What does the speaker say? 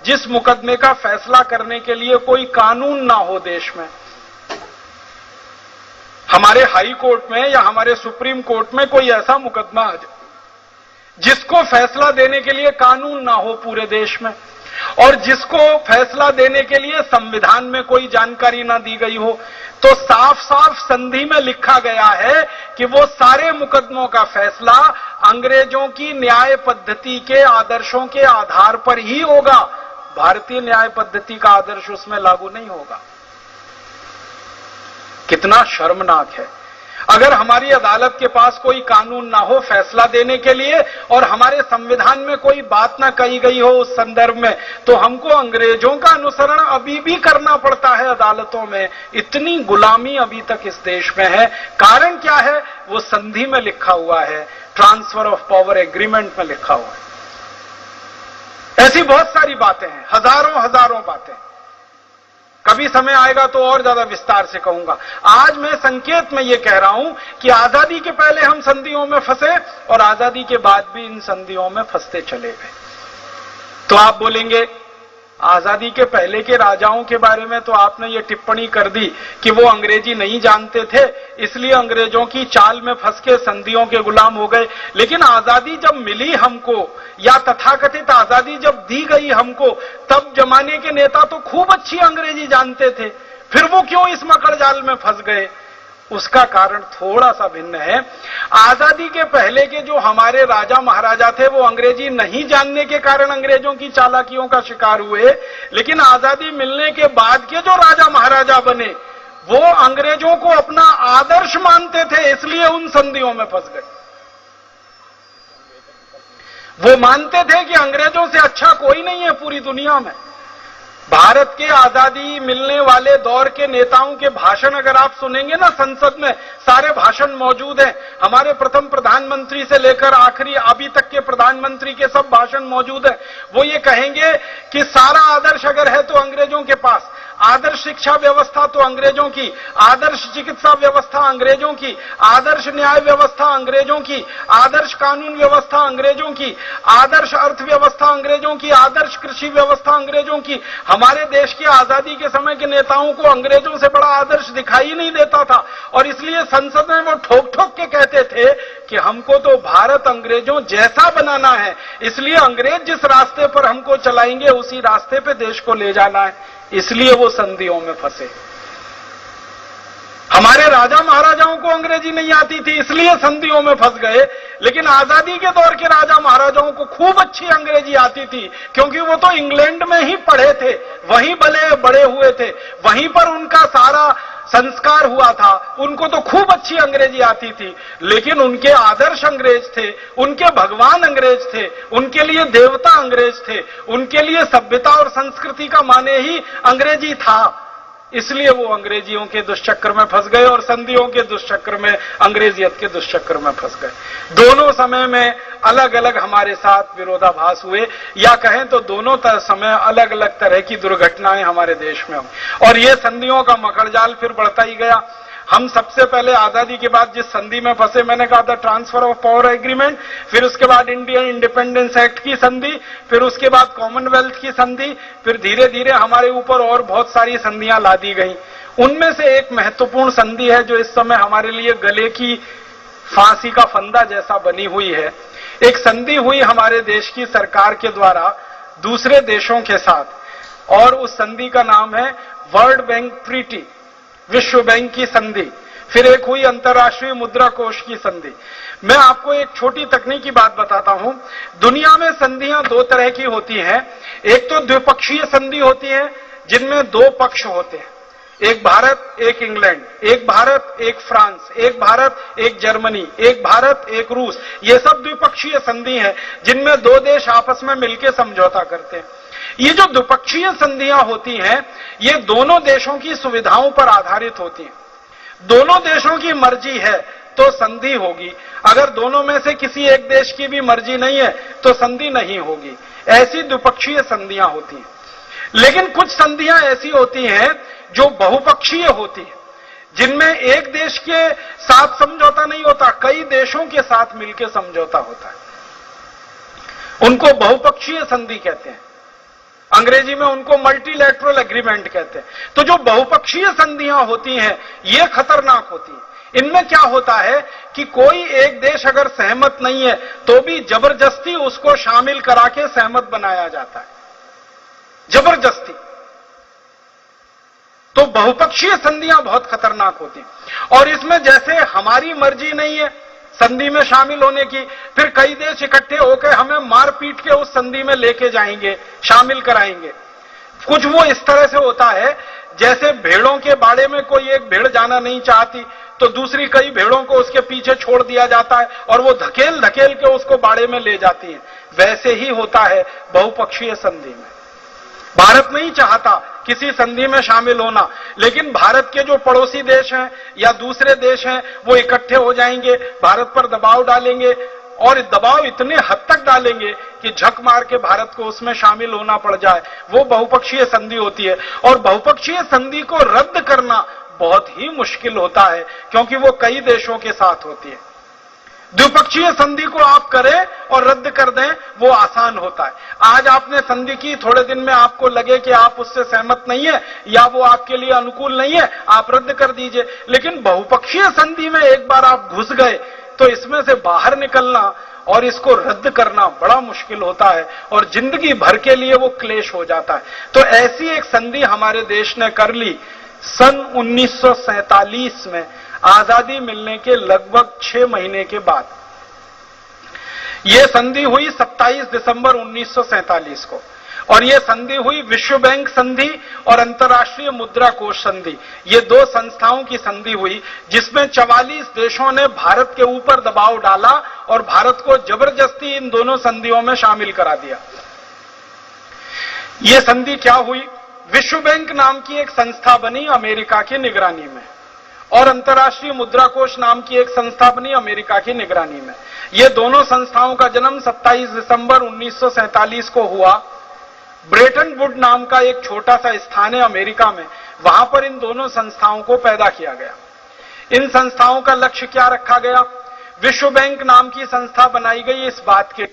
जिस मुकदमे का फैसला करने के लिए कोई कानून ना हो देश में, हमारे हाई कोर्ट में या हमारे सुप्रीम कोर्ट में कोई ऐसा मुकदमा आ जाए जिसको फैसला देने के लिए कानून ना हो पूरे देश में, और जिसको फैसला देने के लिए संविधान में कोई जानकारी ना दी गई हो, तो साफ साफ संधि में लिखा गया है कि वो सारे मुकदमों का फैसला अंग्रेजों की न्याय पद्धति के आदर्शों के आधार पर ही होगा। भारतीय न्याय पद्धति का आदर्श उसमें लागू नहीं होगा। कितना शर्मनाक है। अगर हमारी अदालत के पास कोई कानून ना हो फैसला देने के लिए और हमारे संविधान में कोई बात ना कही गई हो उस संदर्भ में, तो हमको अंग्रेजों का अनुसरण अभी भी करना पड़ता है अदालतों में। इतनी गुलामी अभी तक इस देश में है। कारण क्या है? वो संधि में लिखा हुआ है, ट्रांसफर ऑफ पावर एग्रीमेंट में लिखा हुआ है। ऐसी बहुत सारी बातें हैं, हजारों बातें। कभी समय आएगा तो और ज्यादा विस्तार से कहूंगा। आज मैं संकेत में यह कह रहा हूं कि आजादी के पहले हम संधियों में फंसे और आजादी के बाद भी इन संधियों में फंसते चले गए। तो आप बोलेंगे आजादी के पहले के राजाओं के बारे में तो आपने ये टिप्पणी कर दी कि वो अंग्रेजी नहीं जानते थे, इसलिए अंग्रेजों की चाल में फंस के संधियों के गुलाम हो गए। लेकिन आजादी जब मिली हमको, या तथाकथित आजादी जब दी गई हमको, तब जमाने के नेता तो खूब अच्छी अंग्रेजी जानते थे, फिर वो क्यों इस मकड़जाल में फंस गए? उसका कारण थोड़ा सा भिन्न है। आजादी के पहले के जो हमारे राजा महाराजा थे वो अंग्रेजी नहीं जानने के कारण अंग्रेजों की चालाकियों का शिकार हुए, लेकिन आजादी मिलने के बाद के जो राजा महाराजा बने वो अंग्रेजों को अपना आदर्श मानते थे, इसलिए उन संधियों में फंस गए। वो मानते थे कि अंग्रेजों से अच्छा कोई नहीं है पूरी दुनिया में। भारत के आजादी मिलने वाले दौर के नेताओं के भाषण अगर आप सुनेंगे ना, संसद में सारे भाषण मौजूद हैं। हमारे प्रथम प्रधानमंत्री से लेकर आखिरी अभी तक के प्रधानमंत्री के सब भाषण मौजूद हैं। वो ये कहेंगे कि सारा आदर्श अगर है तो अंग्रेजों के पास, आदर्श शिक्षा व्यवस्था तो अंग्रेजों की, आदर्श चिकित्सा व्यवस्था अंग्रेजों की, आदर्श न्याय व्यवस्था अंग्रेजों की, आदर्श कानून व्यवस्था अंग्रेजों की, आदर्श अर्थव्यवस्था अंग्रेजों की, आदर्श कृषि व्यवस्था अंग्रेजों की। हमारे देश की आजादी के समय के नेताओं को अंग्रेजों से बड़ा आदर्श दिखाई नहीं देता था, और इसलिए संसद में वो ठोक ठोक के कहते थे कि हमको तो भारत अंग्रेजों जैसा बनाना है, इसलिए अंग्रेज जिस रास्ते पर हमको चलाएंगे उसी रास्ते पे देश को ले जाना है। इसलिए वो संधियों में फंसे। हमारे राजा महाराजाओं को अंग्रेजी नहीं आती थी, इसलिए संधियों में फंस गए। लेकिन आजादी के दौर के राजा महाराजाओं को खूब अच्छी अंग्रेजी आती थी, क्योंकि वो तो इंग्लैंड में ही पढ़े थे, वहीं बड़े हुए थे, वहीं पर उनका सारा संस्कार हुआ था। उनको तो खूब अच्छी अंग्रेजी आती थी, लेकिन उनके आदर्श अंग्रेज थे, उनके भगवान अंग्रेज थे, उनके लिए देवता अंग्रेज थे, उनके लिए सभ्यता और संस्कृति का माने ही अंग्रेजी था। इसलिए वो अंग्रेजियों के दुष्चक्र में फंस गए और संधियों के दुष्चक्र में, अंग्रेजियत के दुष्चक्र में फंस गए। दोनों समय में अलग अलग हमारे साथ विरोधाभास हुए, या कहें तो दोनों समय अलग अलग तरह की दुर्घटनाएं हमारे देश में हुई, और ये संधियों का मकड़जाल फिर बढ़ता ही गया। हम सबसे पहले आजादी के बाद जिस संधि में फंसे, मैंने कहा था ट्रांसफर ऑफ पावर एग्रीमेंट, फिर उसके बाद इंडियन इंडिपेंडेंस एक्ट की संधि, फिर उसके बाद कॉमनवेल्थ की संधि, फिर धीरे धीरे हमारे ऊपर और बहुत सारी संधियां ला दी गई। उनमें से एक महत्वपूर्ण संधि है जो इस समय हमारे लिए गले की फांसी का फंदा जैसा बनी हुई है। एक संधि हुई हमारे देश की सरकार के द्वारा दूसरे देशों के साथ, और उस संधि का नाम है वर्ल्ड बैंक ट्रीटी, विश्व बैंक की संधि। फिर एक हुई अंतर्राष्ट्रीय मुद्रा कोष की संधि। मैं आपको एक छोटी तकनीकी बात बताता हूं। दुनिया में संधियां दो तरह की होती हैं। एक तो द्विपक्षीय संधि होती है जिनमें दो पक्ष होते हैं, एक भारत एक इंग्लैंड, एक भारत एक फ्रांस, एक भारत एक जर्मनी, एक भारत एक रूस। ये सब द्विपक्षीय संधि है जिनमें दो देश आपस में मिलकर समझौता करते हैं। ये जो द्विपक्षीय संधियां होती हैं ये दोनों देशों की सुविधाओं पर आधारित होती हैं। दोनों देशों की मर्जी है तो संधि होगी, अगर दोनों में से किसी एक देश की भी मर्जी नहीं है तो संधि नहीं होगी। ऐसी द्विपक्षीय संधियां होती हैं। लेकिन कुछ संधियां ऐसी होती हैं जो बहुपक्षीय होती है, जिनमें एक देश के साथ समझौता नहीं होता, कई देशों के साथ मिलकर समझौता होता है। उनको बहुपक्षीय संधि कहते हैं। अंग्रेजी में उनको मल्टीलैटरल एग्रीमेंट कहते हैं। तो जो बहुपक्षीय संधियां होती हैं ये खतरनाक होती हैं। इनमें क्या होता है कि कोई एक देश अगर सहमत नहीं है तो भी जबरदस्ती उसको शामिल करा के सहमत बनाया जाता है, जबरदस्ती। तो बहुपक्षीय संधियां बहुत खतरनाक होती हैं। और इसमें जैसे हमारी मर्जी नहीं है संधि में शामिल होने की, फिर कई देश इकट्ठे होकर हमें मार पीट के उस संधि में लेके जाएंगे, शामिल कराएंगे। कुछ वो इस तरह से होता है जैसे भेड़ों के बाड़े में कोई एक भेड़ जाना नहीं चाहती तो दूसरी कई भेड़ों को उसके पीछे छोड़ दिया जाता है और वो धकेल धकेल के उसको बाड़े में ले जाती है। वैसे ही होता है बहुपक्षीय संधि में। भारत नहीं चाहता किसी संधि में शामिल होना, लेकिन भारत के जो पड़ोसी देश हैं या दूसरे देश हैं वो इकट्ठे हो जाएंगे, भारत पर दबाव डालेंगे और दबाव इतने हद तक डालेंगे कि झक मार के भारत को उसमें शामिल होना पड़ जाए। वो बहुपक्षीय संधि होती है। और बहुपक्षीय संधि को रद्द करना बहुत ही मुश्किल होता है क्योंकि वो कई देशों के साथ होती है। द्विपक्षीय संधि को आप करें और रद्द कर दें वो आसान होता है। आज आपने संधि की, थोड़े दिन में आपको लगे कि आप उससे सहमत नहीं है या वो आपके लिए अनुकूल नहीं है, आप रद्द कर दीजिए। लेकिन बहुपक्षीय संधि में एक बार आप घुस गए तो इसमें से बाहर निकलना और इसको रद्द करना बड़ा मुश्किल होता है और जिंदगी भर के लिए वो क्लेश हो जाता है। तो ऐसी एक संधि हमारे देश ने कर ली सन 1947 में, आजादी मिलने के लगभग 6 महीने के बाद। यह संधि हुई 27 दिसंबर 1947 को और यह संधि हुई विश्व बैंक संधि और अंतर्राष्ट्रीय मुद्रा कोष संधि। ये 2 संस्थाओं की संधि हुई जिसमें 44 देशों ने भारत के ऊपर दबाव डाला और भारत को जबरदस्ती इन दोनों संधियों में शामिल करा दिया। यह संधि क्या हुई? विश्व बैंक नाम की एक संस्था बनी अमेरिका की निगरानी में और अंतर्राष्ट्रीय मुद्रा कोष नाम की एक संस्था बनी अमेरिका की निगरानी में। ये दोनों संस्थाओं का जन्म 27 दिसंबर 1947 को हुआ। ब्रेटन वुड नाम का एक छोटा सा स्थान है अमेरिका में, वहां पर इन दोनों संस्थाओं को पैदा किया गया। इन संस्थाओं का लक्ष्य क्या रखा गया? विश्व बैंक नाम की संस्था बनाई गई इस बात के